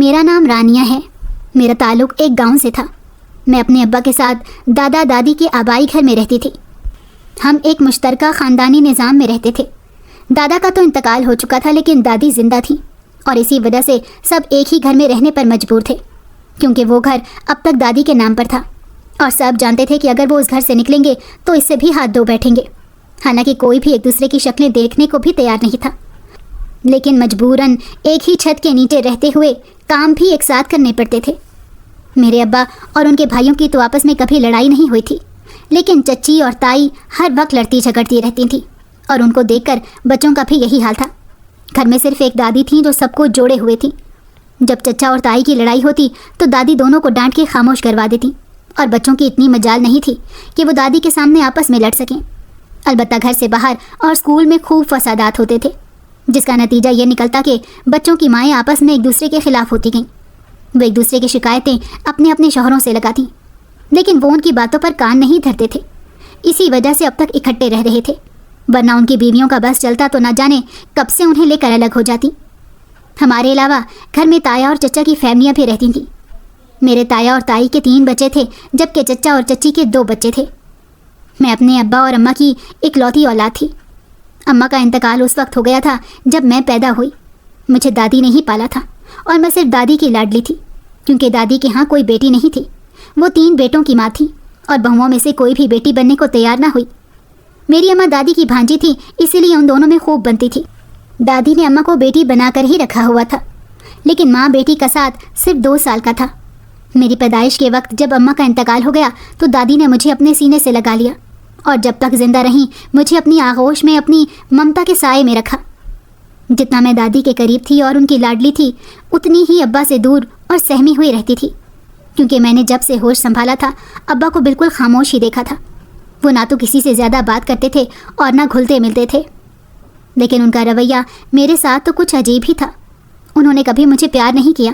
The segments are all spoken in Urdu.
میرا نام رانیہ ہے. میرا تعلق ایک گاؤں سے تھا. میں اپنے ابا کے ساتھ دادا دادی کے آبائی گھر میں رہتی تھی. ہم ایک مشترکہ خاندانی نظام میں رہتے تھے. دادا کا تو انتقال ہو چکا تھا لیکن دادی زندہ تھیں اور اسی وجہ سے سب ایک ہی گھر میں رہنے پر مجبور تھے کیونکہ وہ گھر اب تک دادی کے نام پر تھا اور سب جانتے تھے کہ اگر وہ اس گھر سے نکلیں گے تو اس سے بھی ہاتھ دھو بیٹھیں گے. حالانکہ کوئی بھی ایک دوسرے کی شکلیں دیکھنے کو بھی تیار نہیں تھا لیکن مجبوراً ایک ہی چھت کے نیچے رہتے ہوئے کام بھی ایک ساتھ کرنے پڑتے تھے. میرے ابا اور ان کے بھائیوں کی تو آپس میں کبھی لڑائی نہیں ہوئی تھی لیکن چچی اور تائی ہر وقت لڑتی جھگڑتی رہتی تھیں اور ان کو دیکھ کر بچوں کا بھی یہی حال تھا. گھر میں صرف ایک دادی تھیں جو سب کو جوڑے ہوئے تھیں. جب چچا اور تائی کی لڑائی ہوتی تو دادی دونوں کو ڈانٹ کے خاموش کروا دیتی اور بچوں کی اتنی مجال نہیں تھی کہ وہ دادی کے سامنے آپس میں لڑ سکیں. البتہ گھر سے باہر اور اسکول میں خوب فسادات ہوتے تھے جس کا نتیجہ یہ نکلتا کہ بچوں کی مائیں آپس میں ایک دوسرے کے خلاف ہوتی گئیں. وہ ایک دوسرے کی شکایتیں اپنے اپنے شوہروں سے لگاتیں لیکن وہ ان کی باتوں پر کان نہیں دھرتے تھے. اسی وجہ سے اب تک اکٹھے رہ رہے تھے ورنہ ان کی بیویوں کا بس چلتا تو نہ جانے کب سے انہیں لے کر الگ ہو جاتی. ہمارے علاوہ گھر میں تایا اور چچا کی فیملیاں بھی رہتی تھیں. میرے تایا اور تائی کے 3 بچے تھے جبکہ چچا اور چچی کے 2 بچے تھے. میں اپنے ابا اور اماں کی اکلوتی اولاد تھی. اماں کا انتقال اس وقت ہو گیا تھا جب میں پیدا ہوئی. مجھے دادی نے ہی پالا تھا اور میں صرف دادی کی لاڈلی تھی کیونکہ دادی کے ہاں کوئی بیٹی نہیں تھی. وہ 3 بیٹوں کی ماں تھی اور بہوؤں میں سے کوئی بھی بیٹی بننے کو تیار نہ ہوئی. میری اماں دادی کی بھانجی تھی اسی لیے ان دونوں میں خوب بنتی تھی. دادی نے اماں کو بیٹی بنا کر ہی رکھا ہوا تھا لیکن ماں بیٹی کا ساتھ صرف 2 سال کا تھا. میری پیدائش کے وقت جب اماں کا انتقال ہو گیا تو دادی نے مجھے اپنے سینے سے لگا لیا اور جب تک زندہ رہیں مجھے اپنی آغوش میں اپنی ممتا کے سائے میں رکھا. جتنا میں دادی کے قریب تھی اور ان کی لاڈلی تھی اتنی ہی ابا سے دور اور سہمی ہوئی رہتی تھی کیونکہ میں نے جب سے ہوش سنبھالا تھا ابا کو بالکل خاموش ہی دیکھا تھا. وہ نہ تو کسی سے زیادہ بات کرتے تھے اور نہ گھلتے ملتے تھے لیکن ان کا رویہ میرے ساتھ تو کچھ عجیب ہی تھا. انہوں نے کبھی مجھے پیار نہیں کیا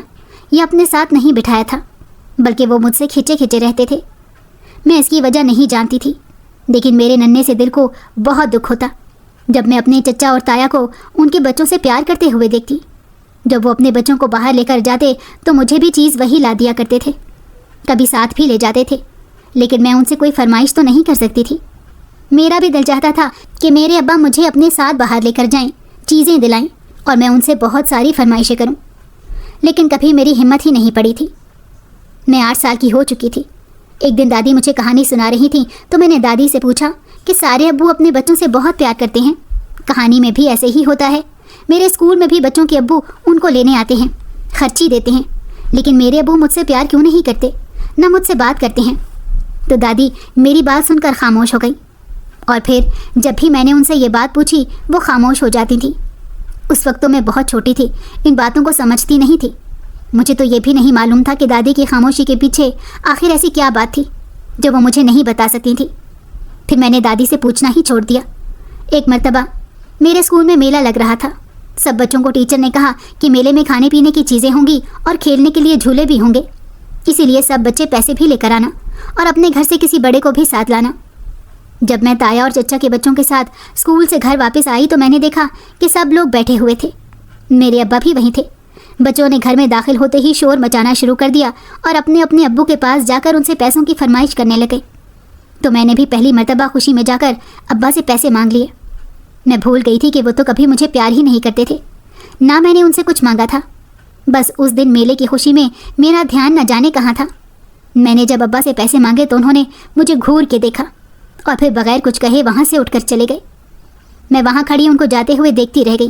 یا اپنے ساتھ نہیں بٹھایا تھا بلکہ وہ مجھ سے کھچے کھچے رہتے تھے. میں اس کی وجہ نہیں جانتی تھی لیکن میرے ننھے سے دل کو بہت دکھ ہوتا جب میں اپنے چچا اور تایا کو ان کے بچوں سے پیار کرتے ہوئے دیکھتی. جب وہ اپنے بچوں کو باہر لے کر جاتے تو مجھے بھی چیز وہی لا دیا کرتے تھے. کبھی ساتھ بھی لے جاتے تھے لیکن میں ان سے کوئی فرمائش تو نہیں کر سکتی تھی. میرا بھی دل چاہتا تھا کہ میرے ابا مجھے اپنے ساتھ باہر لے کر جائیں, چیزیں دلائیں اور میں ان سے بہت ساری فرمائشیں کروں لیکن کبھی میری ہمت ہی نہیں پڑی تھی. میں 8 سال کی ہو چکی تھی. ایک دن دادی مجھے کہانی سنا رہی تھیں تو میں نے دادی سے پوچھا کہ سارے ابو اپنے بچوں سے بہت پیار کرتے ہیں, کہانی میں بھی ایسے ہی ہوتا ہے. میرے اسکول میں بھی بچوں کے ابو ان کو لینے آتے ہیں, خرچی دیتے ہیں, لیکن میرے ابو مجھ سے پیار کیوں نہیں کرتے, نہ مجھ سے بات کرتے ہیں. تو دادی میری بات سن کر خاموش ہو گئی اور پھر جب بھی میں نے ان سے یہ بات پوچھی وہ خاموش ہو جاتی تھی. اس وقت تو میں بہت چھوٹی تھی, ان باتوں کو سمجھتی نہیں تھی. مجھے تو یہ بھی نہیں معلوم تھا کہ دادی کی خاموشی کے پیچھے آخر ایسی کیا بات تھی جو وہ مجھے نہیں بتا سکتی تھی. پھر میں نے دادی سے پوچھنا ہی چھوڑ دیا. ایک مرتبہ میرے اسکول میں میلہ لگ رہا تھا. سب بچوں کو ٹیچر نے کہا کہ میلے میں کھانے پینے کی چیزیں ہوں گی اور کھیلنے کے لیے جھولے بھی ہوں گے, اسی لیے سب بچے پیسے بھی لے کر آنا اور اپنے گھر سے کسی بڑے کو بھی ساتھ لانا. جب میں تایا اور چچا کے بچوں کے ساتھ اسکول سے گھر واپس آئی تو میں نے دیکھا کہ سب لوگ بیٹھے ہوئے تھے. میرے ابا بھی وہیں تھے. بچوں نے گھر میں داخل ہوتے ہی شور مچانا شروع کر دیا اور اپنے اپنے ابو کے پاس جا کر ان سے پیسوں کی فرمائش کرنے لگے. تو میں نے بھی پہلی مرتبہ خوشی میں جا کر ابا سے پیسے مانگ لیے. میں بھول گئی تھی کہ وہ تو کبھی مجھے پیار ہی نہیں کرتے تھے, نہ میں نے ان سے کچھ مانگا تھا. بس اس دن میلے کی خوشی میں میرا دھیان نہ جانے کہاں تھا. میں نے جب ابا سے پیسے مانگے تو انہوں نے مجھے گھور کے دیکھا اور پھر بغیر کچھ کہے وہاں سے اٹھ کر چلے گئے. میں وہاں کھڑی ان کو جاتے ہوئے دیکھتی رہ گئی.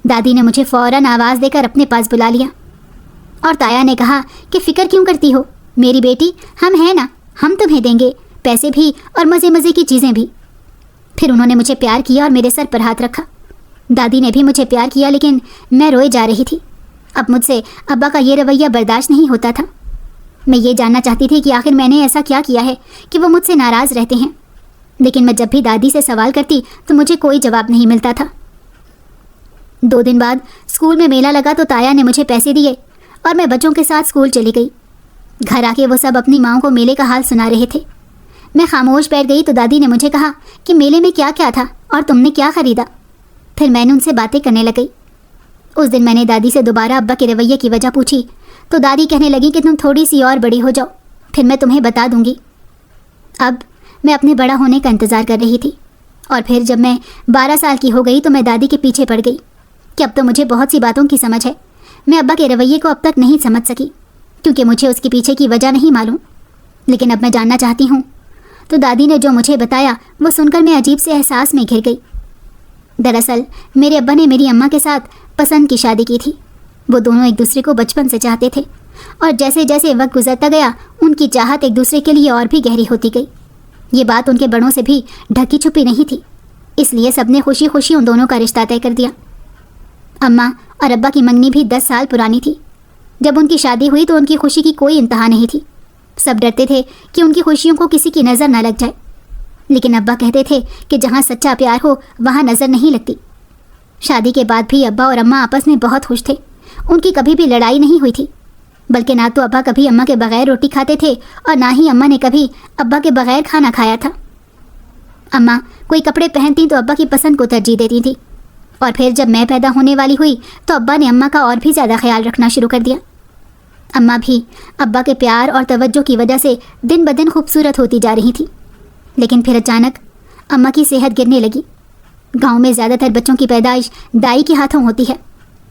دادی نے مجھے فوراً آواز دے کر اپنے پاس بلا لیا اور تایا نے کہا کہ فکر کیوں کرتی ہو میری بیٹی, ہم ہیں نا, ہم تمہیں دیں گے پیسے بھی اور مزے مزے کی چیزیں بھی. پھر انہوں نے مجھے پیار کیا اور میرے سر پر ہاتھ رکھا. دادی نے بھی مجھے پیار کیا لیکن میں روئے جا رہی تھی. اب مجھ سے ابا کا یہ رویہ برداشت نہیں ہوتا تھا. میں یہ جاننا چاہتی تھی کہ آخر میں نے ایسا کیا کیا ہے کہ وہ مجھ سے ناراض رہتے ہیں, لیکن میں جب بھی دادی سے سوال کرتی تو مجھے کوئی جواب نہیں ملتا تھا. 2 دن بعد اسکول میں میلہ لگا تو تایا نے مجھے پیسے دیے اور میں بچوں کے ساتھ اسکول چلی گئی. گھر آ کے وہ سب اپنی ماؤں کو میلے کا حال سنا رہے تھے. میں خاموش بیٹھ گئی تو دادی نے مجھے کہا کہ میلے میں کیا کیا تھا اور تم نے کیا خریدا. پھر میں نے ان سے باتیں کرنے لگی اس دن میں نے دادی سے دوبارہ ابا کے رویے کی وجہ پوچھی تو دادی کہنے لگی کہ تم تھوڑی سی اور بڑی ہو جاؤ، پھر میں تمہیں بتا دوں گی۔ اب میں اپنے بڑا ہونے کا انتظار کر رہی تھی، اور پھر جب میں 12 سال کی ہو گئی تو میں دادی کے پیچھے پڑ گئی کہ اب تو مجھے بہت سی باتوں کی سمجھ ہے۔ میں ابا کے رویے کو اب تک نہیں سمجھ سکی کیونکہ مجھے اس کے پیچھے کی وجہ نہیں معلوم، لیکن اب میں جاننا چاہتی ہوں۔ تو دادی نے جو مجھے بتایا وہ سن کر میں عجیب سے احساس میں گھر گئی۔ دراصل میرے ابا نے میری اماں کے ساتھ پسند کی شادی کی تھی۔ وہ دونوں ایک دوسرے کو بچپن سے چاہتے تھے، اور جیسے جیسے وقت گزرتا گیا ان کی چاہت ایک دوسرے کے لیے اور بھی گہری ہوتی گئی۔ یہ بات ان کے بڑوں سے بھی ڈھکی چھپی نہیں تھی، اس لیے سب نے خوشی خوشی ان دونوں کا رشتہ طے کر دیا۔ اماں اور ابا کی منگنی بھی 10 سال پرانی تھی۔ جب ان کی شادی ہوئی تو ان کی خوشی کی کوئی انتہا نہیں تھی۔ سب ڈرتے تھے کہ ان کی خوشیوں کو کسی کی نظر نہ لگ جائے، لیکن ابا کہتے تھے کہ جہاں سچا پیار ہو وہاں نظر نہیں لگتی۔ شادی کے بعد بھی ابا اور اماں آپس میں بہت خوش تھے۔ ان کی کبھی بھی لڑائی نہیں ہوئی تھی، بلکہ نہ تو ابا کبھی اماں کے بغیر روٹی کھاتے تھے اور نہ ہی اماں نے کبھی ابا کے بغیر کھانا کھایا تھا۔ اماں کوئی کپڑے پہنتی تو ابا کی پسند کو ترجیح دیتی تھی، اور پھر جب میں پیدا ہونے والی ہوئی تو ابا نے اماں کا اور بھی زیادہ خیال رکھنا شروع کر دیا۔ اماں بھی ابا کے پیار اور توجہ کی وجہ سے دن بدن خوبصورت ہوتی جا رہی تھی، لیکن پھر اچانک اماں کی صحت گرنے لگی۔ گاؤں میں زیادہ تر بچوں کی پیدائش دائی کے ہاتھوں ہوتی ہے،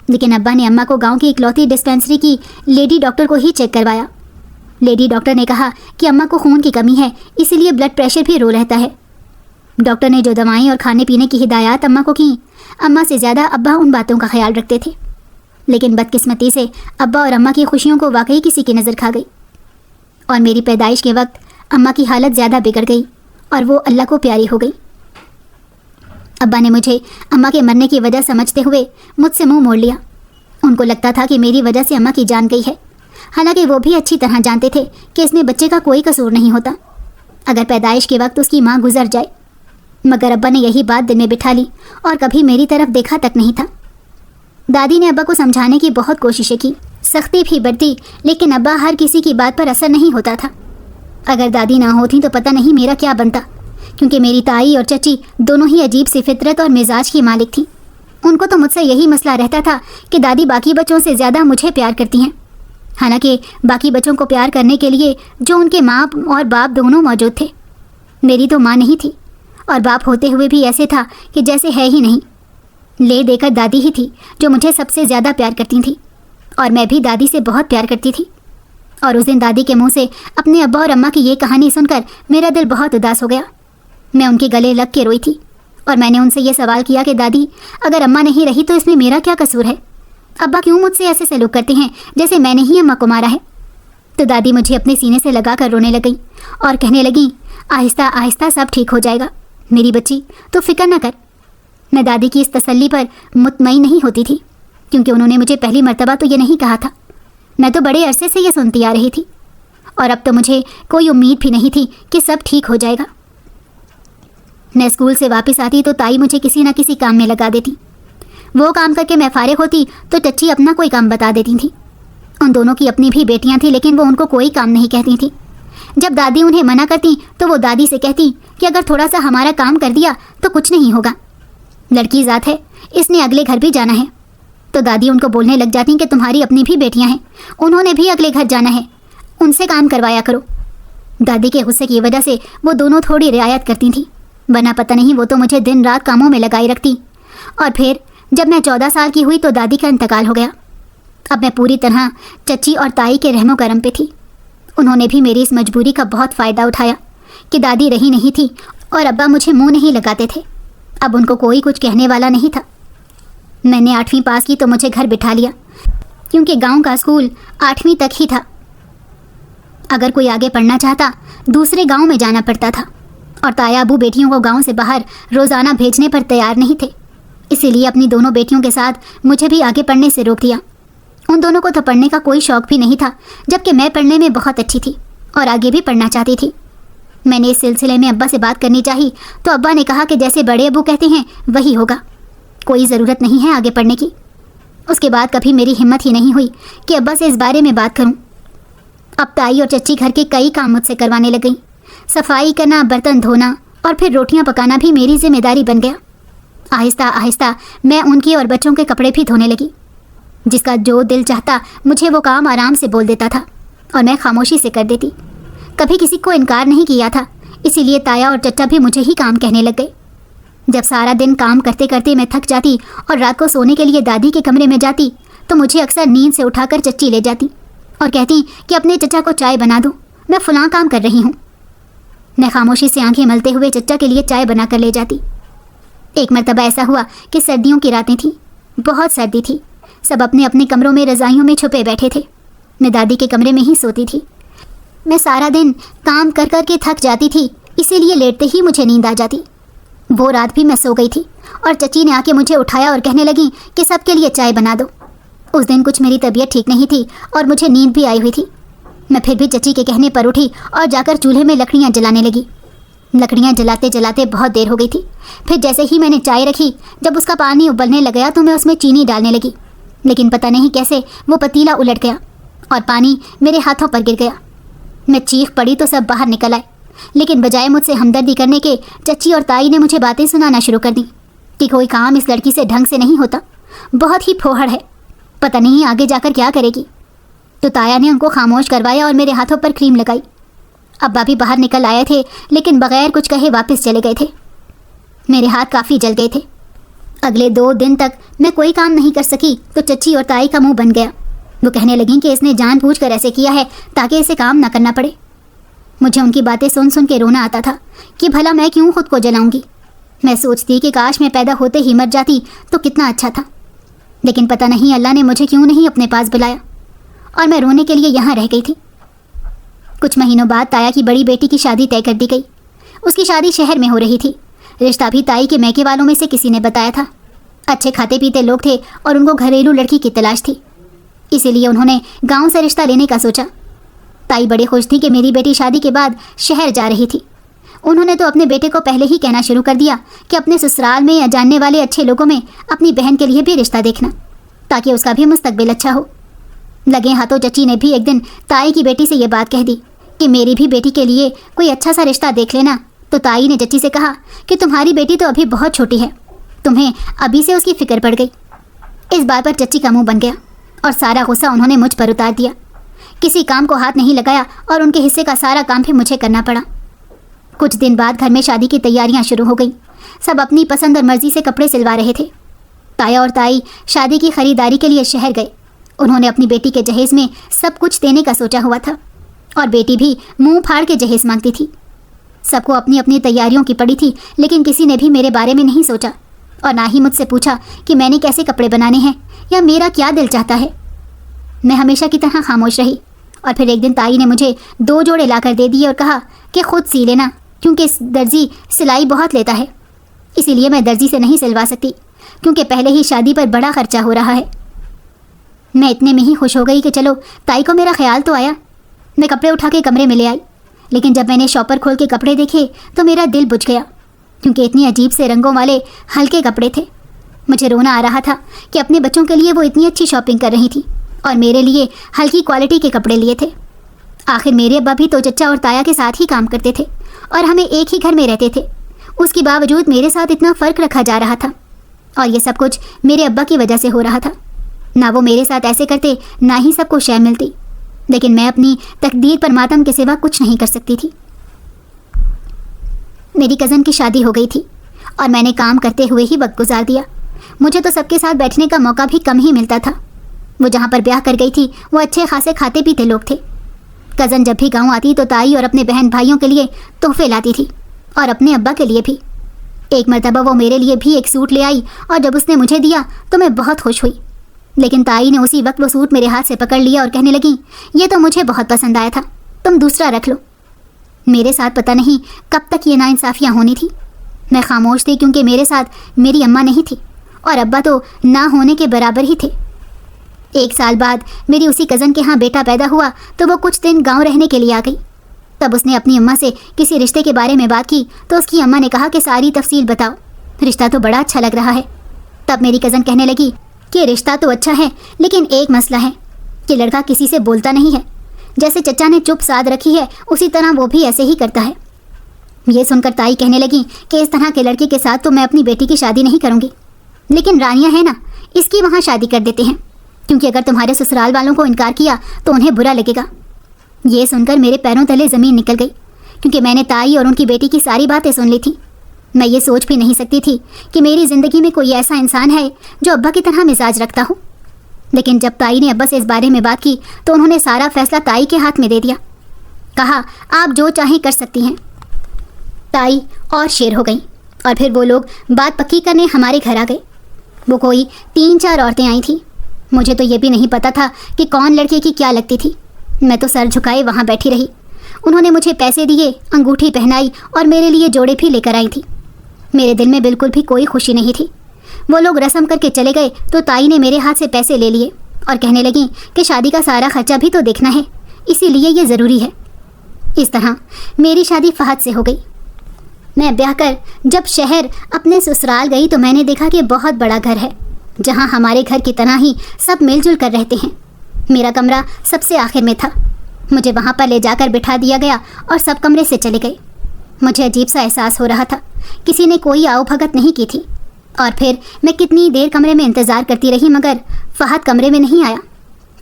لیکن ابا نے اماں کو گاؤں کی اکلوتی ڈسپینسری کی لیڈی ڈاکٹر کو ہی چیک کروایا۔ لیڈی ڈاکٹر نے کہا کہ اماں کو خون کی کمی ہے، اسی لیے بلڈ پریشر بھی رو رہتا ہے۔ ڈاکٹر نے جو دوائیں اور کھانے پینے کی ہدایات اماں کو کیں، اماں سے زیادہ ابا ان باتوں کا خیال رکھتے تھے، لیکن بدقسمتی سے ابا اور اماں کی خوشیوں کو واقعی کسی کی نظر کھا گئی، اور میری پیدائش کے وقت اماں کی حالت زیادہ بگڑ گئی اور وہ اللہ کو پیاری ہو گئی۔ ابا نے مجھے اماں کے مرنے کی وجہ سمجھتے ہوئے مجھ سے منہ موڑ لیا۔ ان کو لگتا تھا کہ میری وجہ سے اماں کی جان گئی ہے، حالانکہ وہ بھی اچھی طرح جانتے تھے کہ اس میں بچے کا کوئی قصور نہیں ہوتا اگر پیدائش کے وقت اس کی ماں گزر جائے، مگر ابا نے یہی بات دل میں بٹھا لی اور کبھی میری طرف دیکھا تک نہیں تھا۔ دادی نے ابا کو سمجھانے کی بہت کوششیں کی، سختی بھی برتی، لیکن ابا ہر کسی کی بات پر اثر نہیں ہوتا تھا۔ اگر دادی نہ ہوتی تو پتہ نہیں میرا کیا بنتا، کیونکہ میری تائی اور چچی دونوں ہی عجیب سی فطرت اور مزاج کی مالک تھیں۔ ان کو تو مجھ سے یہی مسئلہ رہتا تھا کہ دادی باقی بچوں سے زیادہ مجھے پیار کرتی ہیں، حالانکہ باقی بچوں کو پیار کرنے کے لیے جو ان کے ماں اور باپ دونوں موجود تھے، میری تو ماں نہیں تھی، اور باپ ہوتے ہوئے بھی ایسے تھا کہ جیسے ہے ہی نہیں۔ لے دے کر دادی ہی تھی جو مجھے سب سے زیادہ پیار کرتی تھی، اور میں بھی دادی سے بہت پیار کرتی تھی۔ اور اس دن دادی کے منہ سے اپنے ابا اور اماں کی یہ کہانی سن کر میرا دل بہت اداس ہو گیا۔ میں ان کے گلے لگ کے روئی تھی، اور میں نے ان سے یہ سوال کیا کہ دادی اگر اماں نہیں رہی تو اس میں میرا کیا قصور ہے؟ ابا کیوں مجھ سے ایسے سلوک کرتے ہیں جیسے میں نے ہی اماں کو مارا ہے؟ تو دادی مجھے اپنے سینے سے لگا کر رونے لگیں اور کہنے لگیں، آہستہ آہستہ سب ٹھیک ہو جائے گا میری بچی، تو فکر نہ کر۔ میں دادی کی اس تسلی پر مطمئن نہیں ہوتی تھی، کیونکہ انہوں نے مجھے پہلی مرتبہ تو یہ نہیں کہا تھا۔ میں تو بڑے عرصے سے یہ سنتی آ رہی تھی، اور اب تو مجھے کوئی امید بھی نہیں تھی کہ سب ٹھیک ہو جائے گا۔ میں اسکول سے واپس آتی تو تائی مجھے کسی نہ کسی کام میں لگا دیتی۔ وہ کام کر کے میں فارغ ہوتی تو چچی اپنا کوئی کام بتا دیتی تھیں۔ ان دونوں کی اپنی بھی بیٹیاں تھیں، لیکن وہ ان کو کوئی کام نہیں کہتی تھیں۔ جب دادی انہیں منع کرتی تو وہ دادی سے کہتی کہ اگر تھوڑا سا ہمارا کام کر دیا تو کچھ نہیں ہوگا، لڑکی ذات ہے، اس نے اگلے گھر بھی جانا ہے۔ تو دادی ان کو بولنے لگ جاتی کہ تمہاری اپنی بھی بیٹیاں ہیں، انہوں نے بھی اگلے گھر جانا ہے، ان سے کام کروایا کرو۔ دادی کے غصے کی وجہ سے وہ دونوں تھوڑی رعایت کرتی تھیں، ورنہ پتہ نہیں وہ تو مجھے دن رات کاموں میں لگائی رکھتی۔ اور پھر جب میں 14 سال کی ہوئی تو دادی کا انتقال ہو گیا۔ اب میں پوری طرح چچی اور تائی کے رحم و کرم پہ تھی۔ انہوں نے بھی میری اس مجبوری کا بہت فائدہ اٹھایا کہ دادی رہی نہیں تھی اور ابا مجھے منہ نہیں لگاتے تھے۔ اب ان کو کوئی کچھ کہنے والا نہیں تھا۔ میں نے 8ویں پاس کی تو مجھے گھر بٹھا لیا، کیونکہ گاؤں کا اسکول 8ویں تک ہی تھا۔ اگر کوئی آگے پڑھنا چاہتا دوسرے گاؤں میں جانا پڑتا تھا، اور تایا ابو بیٹیوں کو گاؤں سے باہر روزانہ بھیجنے پر تیار نہیں تھے، اسی لیے اپنی دونوں بیٹیوں کے ساتھ مجھے بھی آگے پڑھنے سے روک دیا۔ ان دونوں کو تو پڑھنے کا کوئی شوق بھی نہیں تھا، جبکہ میں پڑھنے میں بہت اچھی تھی اور آگے بھی پڑھنا چاہتی تھی۔ میں نے اس سلسلے میں ابا سے بات کرنی چاہی تو ابا نے کہا کہ جیسے بڑے ابو کہتے ہیں وہی ہوگا، کوئی ضرورت نہیں ہے آگے پڑھنے کی۔ اس کے بعد کبھی میری ہمت ہی نہیں ہوئی کہ ابا سے اس بارے میں بات کروں۔ اب تائی اور چچی گھر کے کئی کام مجھ سے کروانے لگ گئیں۔ صفائی کرنا، برتن دھونا اور پھر روٹیاں پکانا بھی میری ذمہ داری بن گیا۔ آہستہ آہستہ میں ان کی اور بچوں کے کپڑے بھی دھونے لگی، جس کا جو دل چاہتا مجھے وہ کام آرام سے بول دیتا تھا اور میں خاموشی سے کر دیتی. کبھی کسی کو انکار نہیں کیا تھا، اسی لیے تایا اور چچا بھی مجھے ہی کام کہنے لگ گئے. جب سارا دن کام کرتے کرتے میں تھک جاتی اور رات کو سونے کے لیے دادی کے کمرے میں جاتی تو مجھے اکثر نیند سے اٹھا کر چچی لے جاتی اور کہتی کہ اپنے چچا کو چائے بنا دو، میں فلاں کام کر رہی ہوں. میں خاموشی سے آنکھیں ملتے ہوئے چچا کے لیے چائے بنا کر لے جاتی. ایک مرتبہ ایسا ہوا کہ سردیوں کی راتیں تھیں، بہت سردی تھی. سب اپنے اپنے کمروں میں رضائیوں میں چھپے بیٹھے تھے. میں دادی کے کمرے میں ہی سوتی تھی. میں سارا دن کام کر کر کے تھک جاتی تھی، اسی لیے لیٹتے ہی مجھے نیند آ جاتی. وہ رات بھی میں سو گئی تھی اور چچی نے آ کے مجھے اٹھایا اور کہنے لگی کہ سب کے لیے چائے بنا دو. اس دن کچھ میری طبیعت ٹھیک نہیں تھی اور مجھے نیند بھی آئی ہوئی تھی. میں پھر بھی چچی کے کہنے پر اٹھی اور جا کر چولہے میں لکڑیاں جلانے لگی. لکڑیاں جلاتے جلاتے بہت دیر ہو گئی تھی. پھر جیسے ہی میں نے چائے رکھی، جب اس کا پانی ابلنے لگا تو میں اس میں چینی ڈالنے لگی، لیکن پتہ نہیں کیسے وہ پتیلا الٹ گیا اور پانی میرے ہاتھوں پر گر گیا. میں چیخ پڑی تو سب باہر نکل آئے، لیکن بجائے مجھ سے ہمدردی کرنے کے چچی اور تائی نے مجھے باتیں سنانا شروع کر دیں کہ کوئی کام اس لڑکی سے ڈھنگ سے نہیں ہوتا، بہت ہی پھوہڑ ہے، پتہ نہیں آگے جا کر کیا کرے گی. تو تایا نے ان کو خاموش کروایا اور میرے ہاتھوں پر کریم لگائی. ابا بھی باہر نکل آئے تھے، لیکن بغیر کچھ کہے واپس چلے گئے تھے. میرے ہاتھ کافی جل گئے تھے. اگلے 2 دن تک میں کوئی کام نہیں کر سکی تو چچی اور تائی کا منہ بن گیا. وہ کہنے لگیں کہ اس نے جان بوجھ کر ایسے کیا ہے تاکہ اسے کام نہ کرنا پڑے. مجھے ان کی باتیں سن سن کے رونا آتا تھا کہ بھلا میں کیوں خود کو جلاؤں گی. میں سوچتی کہ کاش میں پیدا ہوتے ہی مر جاتی تو کتنا اچھا تھا. لیکن پتہ نہیں اللہ نے مجھے کیوں نہیں اپنے پاس بلایا اور میں رونے کے لیے یہاں رہ گئی تھی. کچھ مہینوں بعد تایا کی بڑی بیٹی کی شادی طے کر دی گئی. اس کی شادی شہر میں ہو رہی تھی. رشتہ بھی تائی کے میکے والوں میں سے کسی نے بتایا تھا. اچھے کھاتے پیتے لوگ تھے اور ان کو گھریلو لڑکی کی تلاش تھی، اسی لیے انہوں نے گاؤں سے رشتہ لینے کا سوچا. تائی بڑی خوش تھی کہ میری بیٹی شادی کے بعد شہر جا رہی تھی. انہوں نے تو اپنے بیٹے کو پہلے ہی کہنا شروع کر دیا کہ اپنے سسرال میں یا جاننے والے اچھے لوگوں میں اپنی بہن کے لیے بھی رشتہ دیکھنا تاکہ اس کا بھی مستقبل اچھا ہو. لگے ہاتھوں چچی نے بھی ایک دن تائی کی بیٹی سے یہ بات کہہ دی کہ میری بھی بیٹی کے لیے کوئی اچھا سا رشتہ دیکھ لینا. تو تائی نے چچی سے کہا کہ تمہاری بیٹی تو ابھی بہت چھوٹی ہے، تمہیں ابھی سے اس کی فکر پڑ گئی. اس بات پر چچی کا منہ بن گیا اور سارا غصہ انہوں نے مجھ پر اتار دیا. کسی کام کو ہاتھ نہیں لگایا اور ان کے حصے کا سارا کام بھی مجھے کرنا پڑا. کچھ دن بعد گھر میں شادی کی تیاریاں شروع ہو گئیں. سب اپنی پسند اور مرضی سے کپڑے سلوا رہے تھے. تایا اور تائی شادی کی خریداری کے لیے شہر گئے. انہوں نے اپنی بیٹی کے جہیز میں سب کچھ دینے کا سوچا ہوا تھا اور بیٹی بھی منہ پھاڑ کے جہیز مانگتی تھی. سب کو اپنی اپنی تیاریوں کی پڑی تھی، لیکن کسی نے بھی میرے بارے میں نہیں سوچا اور نہ ہی مجھ سے پوچھا کہ میں نے کیسے کپڑے بنانے ہیں یا میرا کیا دل چاہتا ہے. میں ہمیشہ کی طرح خاموش رہی اور پھر ایک دن تائی نے مجھے 2 جوڑے لا کر دے دیے اور کہا کہ خود سی لینا کیونکہ درزی سلائی بہت لیتا ہے. اسی لیے میں درزی سے نہیں سلوا سکتی کیونکہ پہلے ہی شادی پر بڑا خرچہ ہو رہا ہے. میں اتنے میں ہی خوش ہو گئی کہ چلو تائی کو میرا خیال تو آیا. میں کپڑے اٹھا کے کمرے میں لے آئی، لیکن جب میں نے شاپر کھول کے کپڑے دیکھے تو میرا دل بجھ گیا کیونکہ اتنی عجیب سے رنگوں والے ہلکے کپڑے تھے. مجھے رونا آ رہا تھا کہ اپنے بچوں کے لیے وہ اتنی اچھی شاپنگ کر رہی تھی اور میرے لیے ہلکی کوالٹی کے کپڑے لیے تھے. آخر میرے ابا بھی تو چچا اور تایا کے ساتھ ہی کام کرتے تھے اور ہمیں ایک ہی گھر میں رہتے تھے. اس کے باوجود میرے ساتھ اتنا فرق رکھا جا رہا تھا اور یہ سب کچھ میرے ابا کی وجہ سے ہو رہا تھا. نہ وہ میرے ساتھ ایسے کرتے نہ ہی سب کو شے ملتی، لیکن میں اپنی تقدیر پر ماتم کے سوا کچھ نہیں کر سکتی تھی. میری کزن کی شادی ہو گئی تھی اور میں نے کام کرتے ہوئے ہی وقت گزار دیا. مجھے تو سب کے ساتھ بیٹھنے کا موقع بھی کم ہی ملتا تھا. وہ جہاں پر بیاہ کر گئی تھی وہ اچھے خاصے کھاتے پیتے لوگ تھے. کزن جب بھی گاؤں آتی تو تائی اور اپنے بہن بھائیوں کے لیے تحفے لاتی تھی اور اپنے ابا کے لیے بھی. ایک مرتبہ وہ میرے لیے بھی ایک سوٹ لے آئی اور جب اس نے مجھے دیا تو میں بہت خوش ہوئی، لیکن تائی نے اسی وقت وہ سوٹ میرے ہاتھ سے پکڑ لیا اور کہنے لگی یہ تو مجھے بہت پسند آیا تھا، تم دوسرا رکھ لو. میرے ساتھ پتہ نہیں کب تک یہ ناانصافیاں ہونی تھی. میں خاموش تھی کیونکہ میرے ساتھ میری اماں نہیں تھی اور ابا تو نہ ہونے کے برابر ہی تھے. 1 سال بعد میری اسی کزن کے ہاں بیٹا پیدا ہوا تو وہ کچھ دن گاؤں رہنے کے لیے آ گئی. تب اس نے اپنی اماں سے کسی رشتے کے بارے میں بات کی تو اس کی اماں نے کہا کہ ساری تفصیل بتاؤ، رشتہ تو بڑا اچھا لگ رہا ہے. تب میری کزن کہنے لگی کہ رشتہ تو اچھا ہے لیکن ایک مسئلہ ہے کہ لڑکا کسی سے بولتا نہیں ہے. جیسے چچا نے چپ سادھ رکھی ہے اسی طرح وہ بھی ایسے ہی کرتا ہے. یہ سن کر تائی کہنے لگی کہ اس طرح کے لڑکے کے ساتھ تو میں اپنی بیٹی کی شادی نہیں کروں گی، لیکن رانیہ ہے نا، اس کی وہاں شادی کر دیتے ہیں. کیونکہ اگر تمہارے سسرال والوں کو انکار کیا تو انہیں برا لگے گا۔ یہ سن کر میرے پیروں تلے زمین نکل گئی، کیونکہ میں نے تائی اور ان کی بیٹی کی ساری باتیں سن لی تھیں۔ میں یہ سوچ بھی نہیں سکتی تھی کہ میری زندگی میں کوئی ایسا انسان ہے جو ابا کی طرح مزاج رکھتا ہو۔ لیکن جب تائی نے ابا سے اس بارے میں بات کی تو انہوں نے سارا فیصلہ تائی کے ہاتھ میں دے دیا۔ کہا آپ جو چاہیں کر سکتی ہیں۔ تائی اور شیر ہو گئیں، اور پھر وہ لوگ بات پکی کرنے ہمارے گھر آ گئے۔ وہ کوئی 3-4 عورتیں آئی تھیں۔ مجھے تو یہ بھی نہیں پتا تھا کہ کون لڑکے کی کیا لگتی تھی۔ میں تو سر جھکائے وہاں بیٹھی رہی۔ انہوں نے مجھے پیسے دیے، انگوٹھی پہنائی اور میرے لیے جوڑے بھی لے کر آئی تھی۔ میرے دل میں بالکل بھی کوئی خوشی نہیں تھی۔ وہ لوگ رسم کر کے چلے گئے تو تائی نے میرے ہاتھ سے پیسے لے لیے اور کہنے لگیں کہ شادی کا سارا خرچہ بھی تو دیکھنا ہے، اسی لیے یہ ضروری ہے۔ اس طرح میری شادی فہد سے ہو گئی۔ میں بیاہ کر جب شہر اپنے سسرال گئی تو میں نے دیکھا کہ بہت بڑا گھر ہے، جہاں ہمارے گھر کی طرح ہی سب مل جل کر رہتے ہیں۔ میرا کمرہ سب سے آخر میں تھا۔ مجھے وہاں پر لے جا کر بٹھا دیا گیا اور سب کمرے سے چلے گئے۔ مجھے عجیب سا احساس ہو رہا تھا، کسی نے کوئی آؤ بھگت نہیں کی تھی۔ اور پھر میں کتنی دیر کمرے میں انتظار کرتی رہی، مگر فہد کمرے میں نہیں آیا۔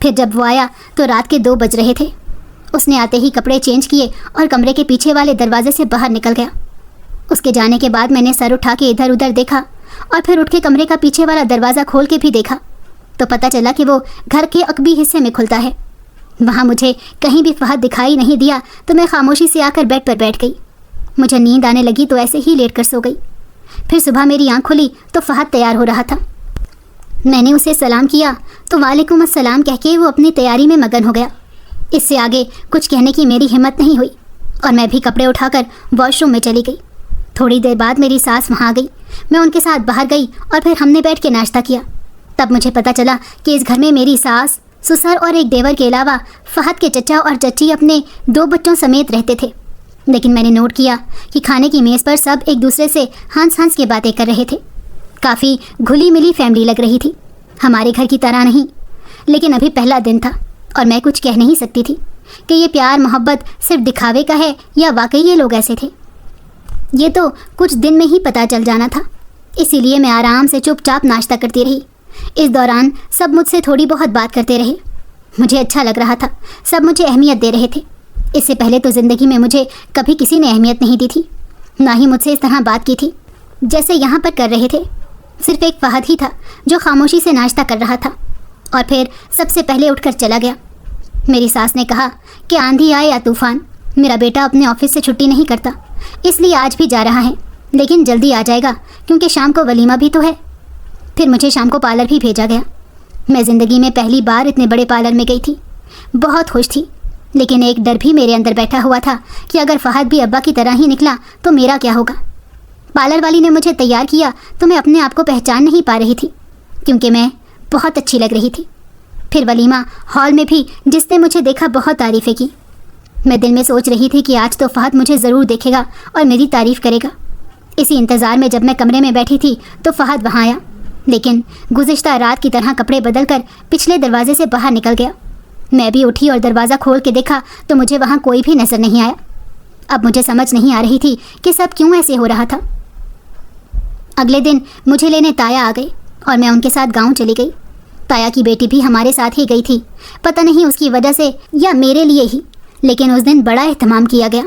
پھر جب وہ آیا تو رات کے 2 بج رہے تھے۔ اس نے آتے ہی کپڑے چینج کیے اور کمرے کے پیچھے والے دروازے سے باہر نکل گیا۔ اس کے جانے کے بعد میں نے سر اٹھا کے ادھر ادھر دیکھا اور پھر اٹھ کے کمرے کا پیچھے والا دروازہ کھول کے بھی دیکھا تو پتہ چلا کہ وہ گھر کے عقبی حصے میں کھلتا ہے۔ وہاں مجھے کہیں بھی فہد دکھائی نہیں دیا تو میں خاموشی سے آ کر بیڈ پر بیٹھ گئی۔ مجھے نیند آنے لگی تو ایسے ہی لیٹ کر سو گئی۔ پھر صبح میری آنکھ کھلی تو فہد تیار ہو رہا تھا۔ میں نے اسے سلام کیا تو وعلیکم السلام کہہ کے وہ اپنی تیاری میں مگن ہو گیا۔ اس سے آگے کچھ کہنے کی میری ہمت نہیں ہوئی اور میں بھی کپڑے اٹھا کر واش روم میں چلی گئی۔ تھوڑی دیر بعد میری ساس وہاں آ گئی۔ میں ان کے ساتھ باہر گئی اور پھر ہم نے بیٹھ کے ناشتہ کیا۔ تب مجھے پتہ چلا کہ اس گھر میں میری ساس، سسر اور ایک دیور کے علاوہ فہد کے چچا اور چچی اپنے 2 بچوں سمیت رہتے تھے۔ لیکن میں نے نوٹ کیا کہ کھانے کی میز پر سب ایک دوسرے سے ہنس ہنس کے باتیں کر رہے تھے۔ کافی گھلی ملی فیملی لگ رہی تھی، ہمارے گھر کی طرح نہیں۔ لیکن ابھی پہلا دن تھا اور میں کچھ کہہ نہیں سکتی تھی کہ یہ پیار محبت صرف دکھاوے کا ہے یا واقعی یہ لوگ ایسے تھے۔ یہ تو کچھ دن میں ہی پتہ چل جانا تھا، اسی لیے میں آرام سے چپ چاپ ناشتہ کرتی رہی۔ اس دوران سب مجھ سے تھوڑی بہت بات کرتے رہے۔ مجھے اچھا لگ رہا تھا، سب مجھے اہمیت دے رہے تھے۔ اس سے پہلے تو زندگی میں مجھے کبھی کسی نے اہمیت نہیں دی تھی، نہ ہی مجھ سے اس طرح بات کی تھی جیسے یہاں پر کر رہے تھے۔ صرف ایک فہد ہی تھا جو خاموشی سے ناشتہ کر رہا تھا اور پھر سب سے پہلے اٹھ کر چلا گیا۔ میری ساس نے کہا کہ آندھی آئے یا طوفان، میرا بیٹا اپنے آفس سے چھٹی نہیں کرتا، اس لیے آج بھی جا رہا ہے، لیکن جلدی آ جائے گا کیونکہ شام کو ولیمہ بھی تو ہے۔ پھر مجھے شام کو پارلر بھی بھیجا گیا۔ میں زندگی میں پہلی بار اتنے بڑے پارلر میں گئی تھی، بہت خوش تھی، لیکن ایک ڈر بھی میرے اندر بیٹھا ہوا تھا کہ اگر فہد بھی ابا کی طرح ہی نکلا تو میرا کیا ہوگا۔ پارلر والی نے مجھے تیار کیا تو میں اپنے آپ کو پہچان نہیں پا رہی تھی کیونکہ میں بہت اچھی لگ رہی تھی۔ پھر ولیمہ ہال میں بھی جس نے مجھے دیکھا بہت تعریفیں کی۔ میں دل میں سوچ رہی تھی کہ آج تو فہد مجھے ضرور دیکھے گا اور میری تعریف کرے گا۔ اسی انتظار میں جب میں کمرے میں بیٹھی تھی تو فہد وہاں آیا، لیکن گزشتہ رات کی طرح کپڑے بدل کر پچھلے دروازے سے باہر نکل گیا۔ میں بھی اٹھی اور دروازہ کھول کے دیکھا تو مجھے وہاں کوئی بھی نظر نہیں آیا۔ اب مجھے سمجھ نہیں آ رہی تھی کہ سب کیوں ایسے ہو رہا تھا۔ اگلے دن مجھے لینے تایا آ گئی اور میں ان کے ساتھ گاؤں چلی گئی۔ تایا کی بیٹی بھی ہمارے ساتھ ہی گئی تھی، پتہ نہیں اس کی وجہ سے یا میرے لیے ہی، لیکن اس دن بڑا اہتمام کیا گیا۔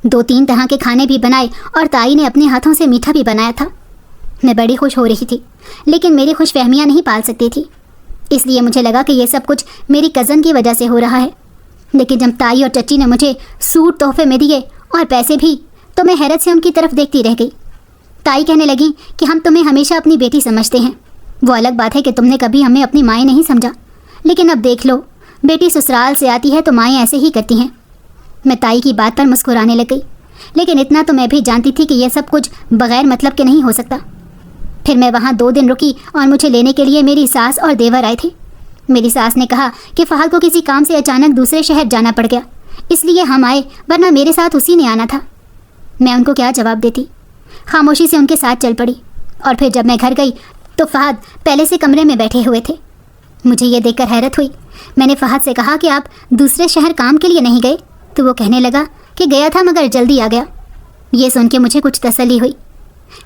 2-3 طرح کے کھانے بھی بنائے اور تائی نے اپنے ہاتھوں سے میٹھا بھی بنایا تھا۔ میں بڑی خوش ہو رہی تھی، لیکن میری خوش فہمیاں نہیں پال سکتی تھی، اس لیے مجھے لگا کہ یہ سب کچھ میری کزن کی وجہ سے ہو رہا ہے۔ لیکن جب تائی اور چچی نے مجھے سوٹ تحفے میں دیے اور پیسے بھی تو میں حیرت سے ان کی طرف دیکھتی رہ گئی۔ تائی کہنے لگی کہ ہم تمہیں ہمیشہ اپنی بیٹی سمجھتے ہیں، وہ الگ بات ہے کہ تم نے کبھی ہمیں اپنی مائیں نہیں سمجھا، لیکن اب دیکھ لو، بیٹی سسرال سے آتی ہے تو مائیں ایسے ہی کرتی ہیں۔ میں تائی کی بات پر مسکرانے لگ گئی، لیکن اتنا تو میں بھی جانتی تھی کہ یہ سب کچھ بغیر مطلب کے نہیں ہو سکتا۔ پھر میں وہاں 2 دن رکی اور مجھے لینے کے لیے میری ساس اور دیور آئے تھے۔ میری ساس نے کہا کہ فہد کو کسی کام سے اچانک دوسرے شہر جانا پڑ گیا، اس لیے ہم آئے، ورنہ میرے ساتھ اسی نے آنا تھا۔ میں ان کو کیا جواب دیتی، خاموشی سے ان کے ساتھ چل پڑی۔ اور پھر جب میں گھر گئی تو فہد پہلے سے کمرے میں بیٹھے ہوئے تھے۔ مجھے یہ دیکھ کر حیرت ہوئی۔ میں نے فہد سے کہا کہ آپ دوسرے شہر کام کے لیے نہیں گئے؟ تو وہ کہنے لگا کہ گیا تھا مگر جلدی آ گیا۔ یہ سن کے مجھے کچھ تسلی ہوئی۔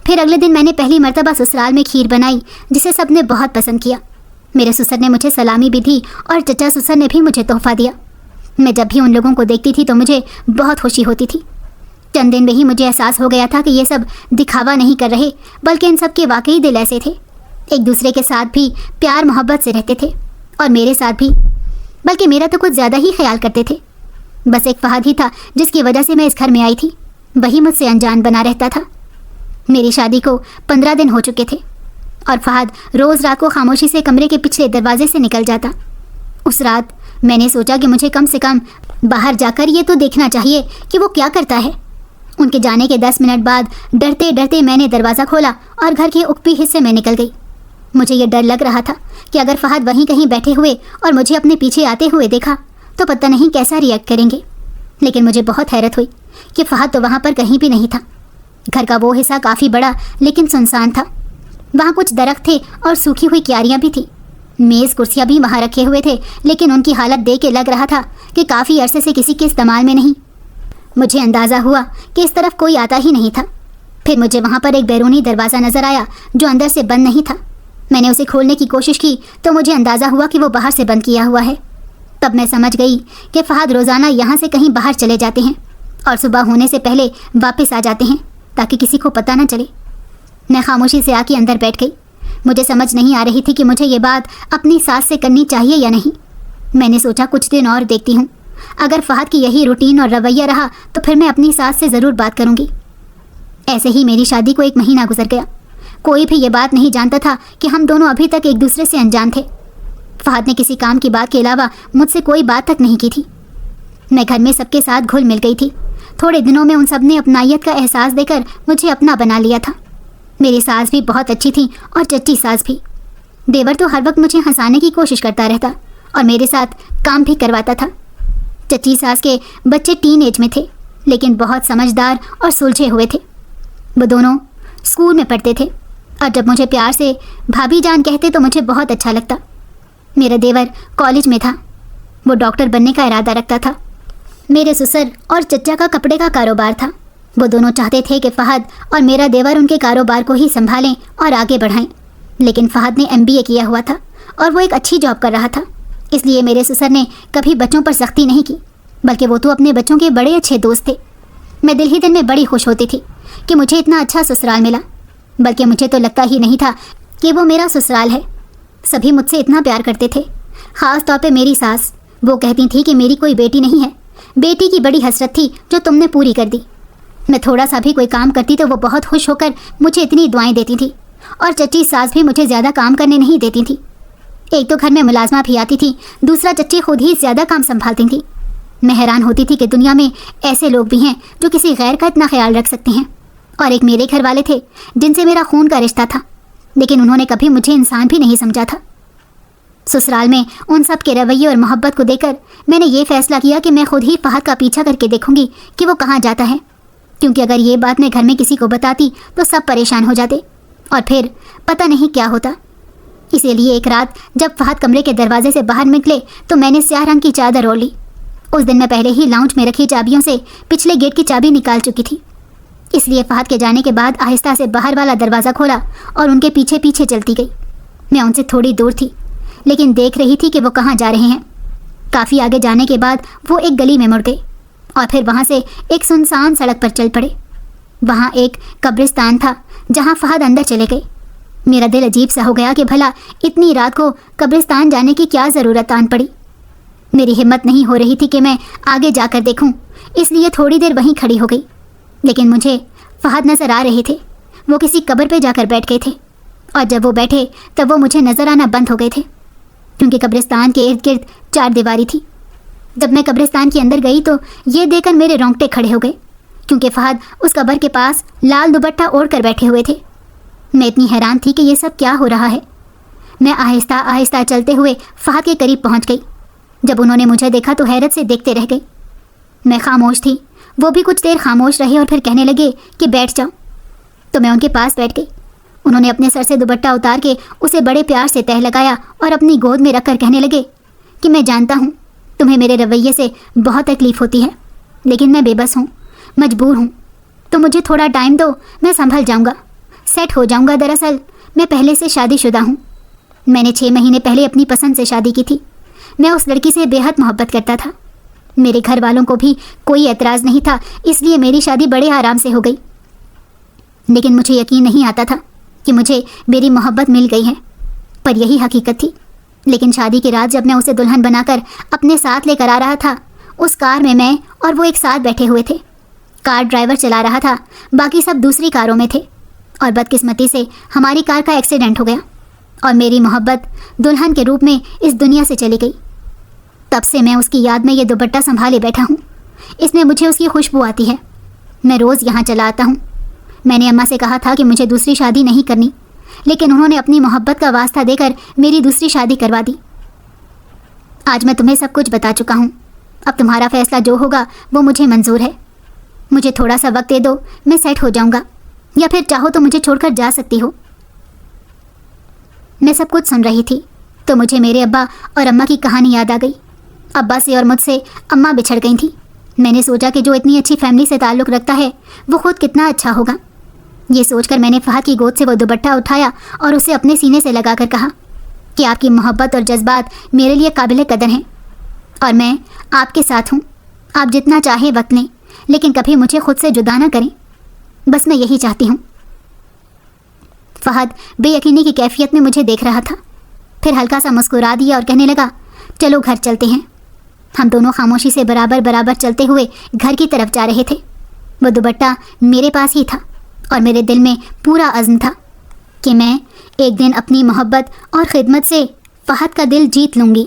پھر اگلے دن میں نے پہلی مرتبہ سسرال میں کھیر بنائی جسے سب نے بہت پسند کیا۔ میرے سسر نے مجھے سلامی بھی دی اور چچا سسر نے بھی مجھے تحفہ دیا۔ میں جب بھی ان لوگوں کو دیکھتی تھی تو مجھے بہت خوشی ہوتی تھی۔ چند دن میں ہی مجھے احساس ہو گیا تھا کہ یہ سب دکھاوا نہیں کر رہے، بلکہ ان سب کے واقعی دل ایسے تھے، ایک دوسرے کے ساتھ بھی پیار محبت سے رہتے تھے، اور میرے ساتھ بھی، بلکہ میرا تو کچھ زیادہ ہی خیال کرتے تھے۔ بس ایک فہد ہی تھا جس کی وجہ سے میں اس گھر میں آئی تھی، وہی مجھ سے انجان بنا رہتا تھا۔ میری شادی کو 15 دن ہو چکے تھے اور فہد روز رات کو خاموشی سے کمرے کے پچھلے دروازے سے نکل جاتا۔ اس رات میں نے سوچا کہ مجھے کم سے کم باہر جا کر یہ تو دیکھنا چاہیے کہ وہ کیا کرتا ہے۔ ان کے جانے کے 10 منٹ بعد ڈرتے ڈرتے میں نے دروازہ کھولا اور گھر کے اوپری حصے میں نکل گئی۔ مجھے یہ ڈر لگ رہا تھا کہ اگر فہد وہیں کہیں بیٹھے ہوئے اور مجھے اپنے پیچھے آتے ہوئے دیکھا تو پتہ نہیں کیسا ریئیکٹ کریں گے۔ لیکن مجھے بہت حیرت ہوئی کہ فہد تو وہاں پر کہیں بھی نہیں تھا۔ گھر کا وہ حصہ کافی بڑا لیکن سنسان تھا۔ وہاں کچھ درخت تھے اور سوکھی ہوئی کیاریاں بھی تھیں۔ میز کرسیاں بھی وہاں رکھے ہوئے تھے، لیکن ان کی حالت دیکھ کے لگ رہا تھا کہ کافی عرصے سے کسی کے استعمال میں نہیں۔ مجھے اندازہ ہوا کہ اس طرف کوئی آتا ہی نہیں تھا۔ پھر مجھے وہاں پر ایک بیرونی دروازہ نظر آیا جو اندر سے بند نہیں تھا۔ میں نے اسے کھولنے کی کوشش کی تو مجھے اندازہ ہوا کہ وہ باہر سے بند کیا ہوا ہے۔ تب میں سمجھ گئی کہ فہد روزانہ یہاں سے کہیں باہر چلے جاتے ہیں اور صبح ہونے سے پہلے واپس آ جاتے ہیں تاکہ کسی کو پتہ نہ چلے۔ میں خاموشی سے آ کے اندر بیٹھ گئی۔ مجھے سمجھ نہیں آ رہی تھی کہ مجھے یہ بات اپنی ساس سے کرنی چاہیے یا نہیں۔ میں نے سوچا کچھ دن اور دیکھتی ہوں، اگر فہد کی یہی روٹین اور رویہ رہا تو پھر میں اپنی ساس سے ضرور بات کروں گی۔ ایسے ہی میری شادی کو 1 مہینہ گزر گیا۔ کوئی بھی یہ بات نہیں جانتا تھا کہ ہم دونوں ابھی تک ایک دوسرے سے انجان تھے۔ فہد نے کسی کام کی بات کے علاوہ مجھ سے کوئی بات تک نہیں کی تھی۔ میں گھر میں سب کے ساتھ گھل مل گئی تھی۔ تھوڑے دنوں میں ان سب نے اپنائیت کا احساس دے کر مجھے اپنا بنا لیا تھا۔ میری ساس بھی بہت اچھی تھی اور چچی ساس بھی۔ دیور تو ہر وقت مجھے ہنسانے کی کوشش کرتا رہتا اور میرے ساتھ کام بھی کرواتا تھا۔ چچی ساس کے بچے ٹین ایج میں تھے لیکن بہت سمجھدار اور سلجھے ہوئے تھے۔ وہ دونوں اسکول میں پڑھتے تھے اور جب مجھے پیار سے بھابھی جان کہتے تو مجھے بہت اچھا لگتا۔ میرا دیور کالج میں تھا، وہ ڈاکٹر بننے کا ارادہ رکھتا تھا۔ میرے سسر اور چچا کا کپڑے کا کاروبار تھا۔ وہ دونوں چاہتے تھے کہ فہد اور میرا دیور ان کے کاروبار کو ہی سنبھالیں اور آگے بڑھائیں، لیکن فہد نے MBA کیا ہوا تھا اور وہ ایک اچھی جاب کر رہا تھا، اس لیے میرے سسر نے کبھی بچوں پر سختی نہیں کی، بلکہ وہ تو اپنے بچوں کے بڑے اچھے دوست تھے۔ میں دل ہی دل میں بڑی خوش ہوتی تھی کہ مجھے اتنا اچھا سسرال ملا، بلکہ مجھے تو لگتا ہی نہیں تھا کہ وہ میرا سسرال ہے۔ سبھی مجھ سے اتنا پیار کرتے تھے، خاص طور پہ میری ساس۔ وہ کہتی تھی کہ میری کوئی بیٹی نہیں ہے، بیٹی کی بڑی حسرت تھی جو تم نے پوری کر دی۔ میں تھوڑا سا بھی کوئی کام کرتی تو وہ بہت خوش ہو کر مجھے اتنی دعائیں دیتی تھی، اور چچی ساس بھی مجھے زیادہ کام کرنے نہیں دیتی تھی۔ ایک تو گھر میں ملازمہ بھی آتی تھی، دوسرا چچی خود ہی زیادہ کام سنبھالتی تھی۔ میں حیران ہوتی تھی کہ دنیا میں ایسے لوگ بھی ہیں جو کسی غیر کا اتنا خیال رکھ سکتے ہیں، اور ایک میرے گھر والے تھے جن سے میرا خون کا رشتہ تھا، لیکن انہوں نے کبھی مجھے انسان بھی نہیں سمجھا تھا۔ سسرال میں ان سب کے رویے اور محبت کو دیکھ کر میں نے یہ فیصلہ کیا کہ میں خود ہی فہد کا پیچھا کر کے دیکھوں گی کہ وہ کہاں جاتا ہے، کیونکہ اگر یہ بات میں گھر میں کسی کو بتاتی تو سب پریشان ہو جاتے اور پھر پتہ نہیں کیا ہوتا۔ اسی لیے ایک رات جب فہد کمرے کے دروازے سے باہر نکلے تو میں نے سیاہ رنگ کی چادر اوڑھ لی۔ اس دن میں پہلے ہی لاؤنج میں رکھی چابیوں سے پچھلے گیٹ کی چابی نکال چکی تھی، اس لیے فہد کے جانے کے بعد آہستہ سے باہر والا دروازہ کھولا اور ان کے پیچھے پیچھے چلتی گئی۔ میں ان سے تھوڑی دور تھی لیکن دیکھ رہی تھی کہ وہ کہاں جا رہے ہیں۔ کافی آگے جانے کے بعد وہ ایک گلی میں مڑ گئے اور پھر وہاں سے ایک سنسان سڑک پر چل پڑے۔ وہاں ایک قبرستان تھا جہاں فہد اندر چلے گئے۔ میرا دل عجیب سا ہو گیا کہ بھلا اتنی رات کو قبرستان جانے کی کیا ضرورت آن پڑی۔ میری ہمت نہیں ہو رہی تھی کہ میں آگے جا کر دیکھوں، اس لیے تھوڑی دیر وہیں کھڑی ہو گئی، لیکن مجھے فہد نظر آ رہے تھے۔ وہ کسی قبر پہ جا کر بیٹھ گئے تھے، اور جب وہ بیٹھے تب وہ مجھے نظر آنا بند ہو گئے تھے، کیونکہ قبرستان کے ارد گرد 4 دیواری تھی۔ جب میں قبرستان کے اندر گئی تو یہ دیکھ کر میرے رونگٹے کھڑے ہو گئے، کیونکہ فہد اس قبر کے پاس لال دوپٹہ اوڑھ کر بیٹھے ہوئے تھے۔ میں اتنی حیران تھی کہ یہ سب کیا ہو رہا ہے۔ میں آہستہ آہستہ چلتے ہوئے فہد کے قریب پہنچ گئی۔ جب انہوں نے مجھے دیکھا تو حیرت سے دیکھتے رہ گئی۔ میں خاموش تھی، وہ بھی کچھ دیر خاموش رہے اور پھر کہنے لگے کہ بیٹھ جاؤ، تو میں ان کے پاس بیٹھ گئی۔ انہوں نے اپنے سر سے دوپٹہ اتار کے اسے بڑے پیار سے تہہ لگایا اور اپنی گود میں رکھ کر کہنے لگے کہ میں جانتا ہوں تمہیں میرے رویے سے بہت تکلیف ہوتی ہے، لیکن میں بے بس ہوں، مجبور ہوں، تو مجھے تھوڑا ٹائم دو، میں سنبھل جاؤں گا، سیٹ ہو جاؤں گا۔ دراصل میں پہلے سے شادی شدہ ہوں۔ میں نے 6 مہینے پہلے اپنی پسند سے شادی کی تھی۔ میں اس لڑکی سے بے حد محبت کرتا تھا۔ میرے گھر والوں کو بھی کوئی اعتراض نہیں تھا، اس لیے میری شادی بڑے آرام سے ہو گئی۔ لیکن مجھے یقین نہیں آتا تھا کہ مجھے میری محبت مل گئی ہے، پر یہی حقیقت تھی۔ لیکن شادی کی رات جب میں اسے دلہن بنا کر اپنے ساتھ لے کر آ رہا تھا، اس کار میں اور وہ ایک ساتھ بیٹھے ہوئے تھے۔ کار ڈرائیور چلا رہا تھا، باقی سب دوسری کاروں میں تھے، اور بدقسمتی سے ہماری کار کا ایکسیڈنٹ ہو گیا اور میری محبت دلہن کے روپ میں اس دنیا سے چلی گئی۔ تب سے میں اس کی یاد میں یہ دوپٹہ سنبھالے بیٹھا ہوں۔ اس میں مجھے اس کی خوشبو آتی ہے۔ میں روز یہاں چلا آتا ہوں۔ میں نے اماں سے کہا تھا کہ مجھے دوسری شادی نہیں کرنی، لیکن انہوں نے اپنی محبت کا واسطہ دے کر میری دوسری شادی کروا دی۔ آج میں تمہیں سب کچھ بتا چکا ہوں۔ اب تمہارا فیصلہ جو ہوگا وہ مجھے منظور ہے۔ مجھے تھوڑا سا وقت دے دو، میں سیٹ ہو جاؤں گا، یا پھر چاہو تو مجھے چھوڑ کر جا سکتی ہو۔ میں سب کچھ سن رہی تھی تو مجھے میرے ابا اور اماں کی کہانی یاد آ گئی۔ ابا سے اور مجھ سے اماں بچھڑ گئی تھیں۔ میں نے سوچا کہ جو اتنی اچھی فیملی سے تعلق رکھتا ہے وہ خود کتنا اچھا ہوگا۔ یہ سوچ کر میں نے فہد کی گود سے وہ دوپٹہ اٹھایا اور اسے اپنے سینے سے لگا کر کہا کہ آپ کی محبت اور جذبات میرے لیے قابل قدر ہیں، اور میں آپ کے ساتھ ہوں۔ آپ جتنا چاہیں وقت لیں، لیکن کبھی مجھے خود سے جدا نہ کریں، بس میں یہی چاہتی ہوں۔ فہد بے یقینی کی کیفیت میں مجھے دیکھ رہا تھا، پھر ہلکا سا مسکرا دیا اور کہنے لگا، چلو گھر چلتے ہیں۔ ہم دونوں خاموشی سے برابر چلتے ہوئے گھر کی طرف جا رہے تھے۔ وہ دوپٹہ میرے پاس ہی تھا، اور میرے دل میں پورا عزم تھا کہ میں ایک دن اپنی محبت اور خدمت سے فہد کا دل جیت لوں گی۔